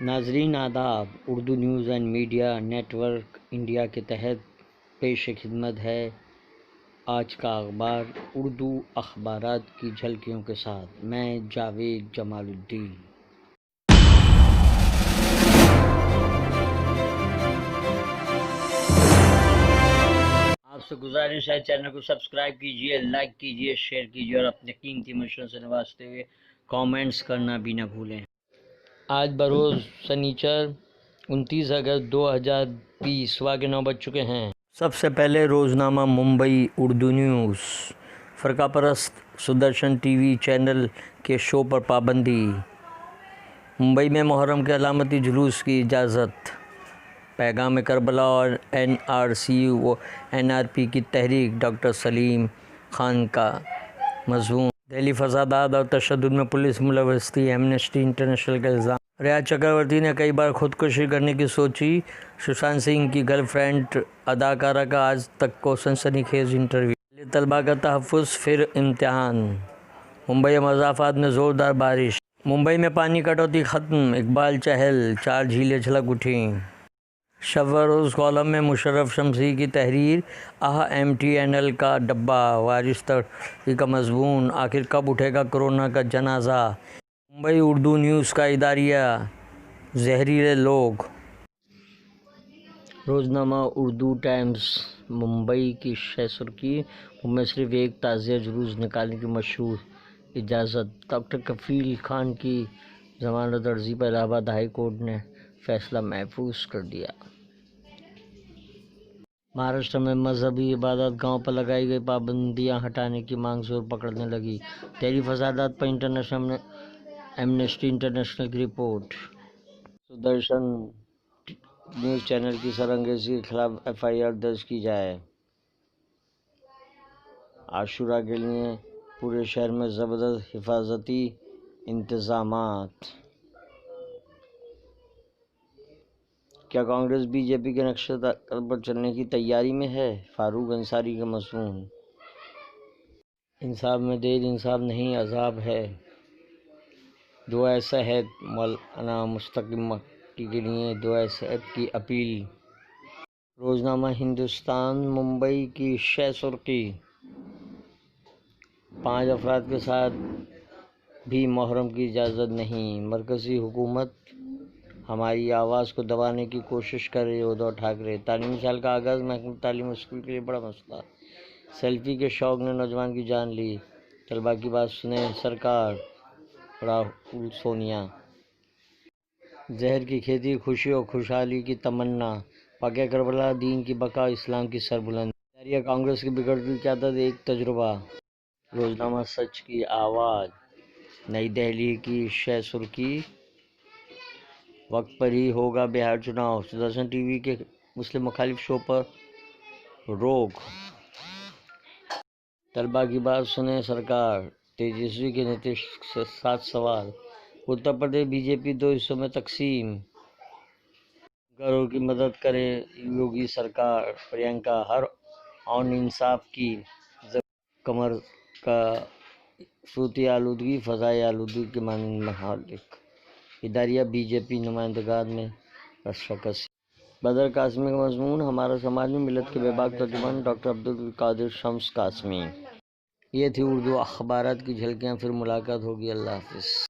ناظرین آداب، Urdu news and media network India کے تحت پیش خدمت ہے آج کا اخبار اردو اخبارات کی جھلکیوں کے ساتھ۔ میں جاوید جمال الدین۔ آپ سے گزارش ہے چینل کو سبسکرائب کیجیے، لائک کیجیے، شیئر کیجیے اور اپنے قیمتی مشوروں سے نوازتے ہوئے کامنٹس کرنا بھی نہ بھولیں۔ آج بروز سنیچر 29 اگست 2020 واقع 9 بج چکے ہیں۔ سب سے پہلے روزنامہ ممبئی اردو نیوز۔ فرقہ پرست سدرشن ٹی وی چینل کے شو پر پابندی۔ ممبئی میں محرم کے علامتی جلوس کی اجازت۔ پیغام کربلا اور این آر سی و این آر پی کی تحریک ڈاکٹر سلیم خان کا مضمون۔ دہلی فسادات اور تشدد میں پولیس ملوثی، ایمنسٹی انٹرنیشنل کا الزام۔ ریاض چکرورتی نے کئی بار خودکشی کرنے کی سوچی۔ سشانت سنگھ کی گرل فرینڈ اداکارہ کا آج تک کو سنسنی خیز انٹرویو۔ دہلی طلباء کا تحفظ پھر امتحان۔ ممبئی مضافات میں زوردار بارش۔ ممبئی میں پانی کٹوتی ختم، اقبال چہل، 4 جھیلیں چھلک اٹھیں۔ شب و روز کالم میں مشرف شمسی کی تحریر۔ ایم ٹی این ایل کا ڈبہ، وارث ترکی کا مضمون۔ آخر کب اٹھے گا کورونا کا جنازہ؟ ممبئی اردو نیوز کا اداریہ، زہریلے لوگ۔ روزنامہ اردو ٹائمز ممبئی کی شہ سرخی، ممبئی میں صرف ایک تعزیہ جلوس نکالنے کی مشروط اجازت۔ ڈاکٹر کفیل خان کی ضمانت عرضی پر الہ آباد ہائی کورٹ نے فیصلہ محفوظ کر دیا۔ مہاراشٹر میں مذہبی عبادات گاہوں پر لگائی گئی پابندیاں ہٹانے کی مانگ زور پکڑنے لگی۔ دہلی فسادات پر ایمنسٹی انٹرنیشنل کی رپورٹ۔ سدرشن نیوز چینل کی سرانگیزی کے خلاف ایف آئی آر درج کی جائے۔ عاشورہ کے لیے پورے شہر میں زبردست حفاظتی انتظامات۔ کیا کانگریس بی جے پی کے نقشے قدم پر چلنے کی تیاری میں ہے؟ فاروق انصاری کا مضمون۔ انصاف میں دیر انصاف نہیں عذاب ہے، دعائے صحت۔ مولانا مستقیم مکی کے لیے دعائے صحت کی اپیل۔ روزنامہ ہندوستان ممبئی کی شہ سرخی، 5 افراد کے ساتھ بھی محرم کی اجازت نہیں۔ مرکزی حکومت ہماری آواز کو دبانے کی کوشش کر رہی ہے: ادھو ٹھاکرے۔ تعلیمی سال کا آغاز، محکمہ تعلیم اور اسکول کے لیے بڑا مسئلہ۔ سیلفی کے شوق نے نوجوان کی جان لی، طلباء کی بات سنیں سرکار۔ راہل سونیا۔ زہر کی کھیتی، خوشی اور خوشحالی کی تمنا۔ واقعہ کربلا، دین کی بقا، اسلام کی سربلندی۔ اداریہ کانگریس کی بگڑتی قیادت ایک تجربہ۔ روزنامہ سچ کی آواز، نئی دہلی کی شہ سرخی، وقت پر ہی ہوگا بہار چناؤ۔ سدرشن ٹی وی کے مسلم مخالف شو پر روک۔ طلباء کی بات سنیں سرکار۔ تیجسوی کے نتیش سے 7 سوال۔ اتر پردیش بی جے پی 2 حصوں میں تقسیم۔ بنکروں کی مدد کرے یوگی سرکار۔ پرینکا، ہر آن انصاف کی ضرورت۔ کمر کا صوتی آلودگی، فضائی آلودگی کے مانند مہالک۔ اداریہ بی جے پی نمائندگان میں رشکسی۔ بدر قاسمی کا مضمون۔ ہمارا سماج میں ملت کے بے باک ترجمان ڈاکٹر عبدالقادر شمس قاسمی۔ یہ تھی اردو اخبارات کی جھلکیاں، پھر ملاقات ہوگی۔ اللہ حافظ۔